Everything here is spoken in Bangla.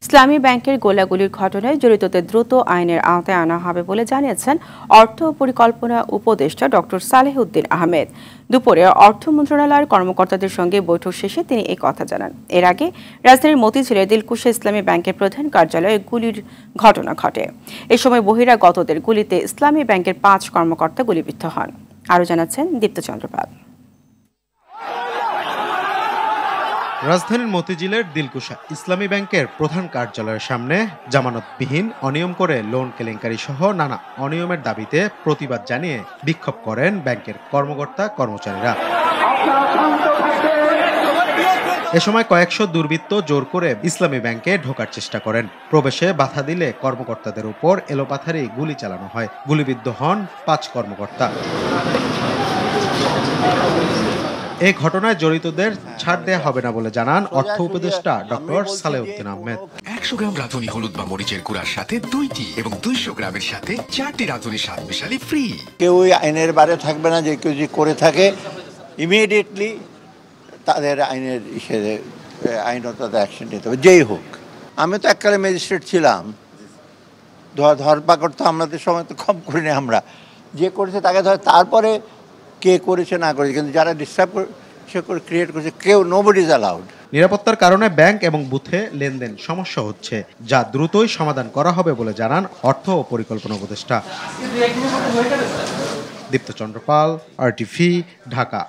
ইসলামী ব্যাংকের গোলাগুলির ঘটনায় জড়িতদের দ্রুত আইনের আওতায় আনা হবে বলে জানিয়েছেন অর্থ পরিকল্পনা উপদেষ্টা ডক্টর সালেহ উদ্দিন আহমেদ। দুপুরে অর্থ মন্ত্রণালয়ের কর্মকর্তাদের সঙ্গে বৈঠক শেষে তিনি এই কথা জানান। এর আগে রাজধানীর মতিঝিলের দিলকুশা ইসলামী ব্যাংকের প্রধান কার্যালয়ে গুলির ঘটনা ঘটে। এ সময় বহিরাগতদের গুলিতে ইসলামী ব্যাংকের 5 কর্মকর্তা গুলিবিদ্ধ হন। আরও জানাচ্ছেন দীপ্ত চন্দ্রপাল। রাজধানীর মতিঝিলের দিলকুশা ইসলামী ব্যাংকের প্রধান কার্যালয়ের সামনে জামানতবিহীন অনিয়ম করে লোন কেলেঙ্কারি সহ নানা অনিয়মের দাবিতে প্রতিবাদ জানিয়ে বিক্ষোভ করেন ব্যাংকের কর্মকর্তা কর্মচারীরা। এ সময় কয়েকশো দুর্বৃত্ত জোর করে ইসলামী ব্যাংকে ঢোকার চেষ্টা করেন। প্রবেশে বাধা দিলে কর্মকর্তাদের উপর এলোপাথারি গুলি চালানো হয়। গুলিবিদ্ধ হন 5 কর্মকর্তা। এই ঘটনায় জড়িতদের ছাড় দেয়া হবে না বলে জানান অর্থ উপদেষ্টা ডক্টর সালেহ উদ্দিন আহমেদ। 100 গ্রাম রাঁধুনি হলুদ বা মরিচের গুঁড়ার সাথে 2টি এবং 200 গ্রামের সাথে 4টি রাঁধুনি স্বাদ মিশালি ফ্রি। কেউ আইনের বাইরে থাকবে না, যে কেউ যদি করে থাকে ইমিডিয়েটলি তাদের আইনের আইনত অ্যাকশন নিতে হবে, যেই হোক। আমি তো এককালে ম্যাজিস্ট্রেট ছিলাম, ধরপাকড় তো আমাদের সময় তো কম করিনি আমরা। যে করেছে তাকে ধরে, তারপরে কে করেছে না করেছে, কিন্তু যারা ডিস্টার্ব করে ক্রিয়েট করেছে কেউ, নোবডি ইজ অ্যালাউড। নিরাপত্তার কারণে ব্যাংক এবং বুথে লেনদেন সমস্যা হচ্ছে, যা দ্রুতই সমাধান করা হবে বলে জানান অর্থ ও পরিকল্পনা উপদেষ্টা। দীপ্ত চন্দ্রপাল, RTV, ঢাকা।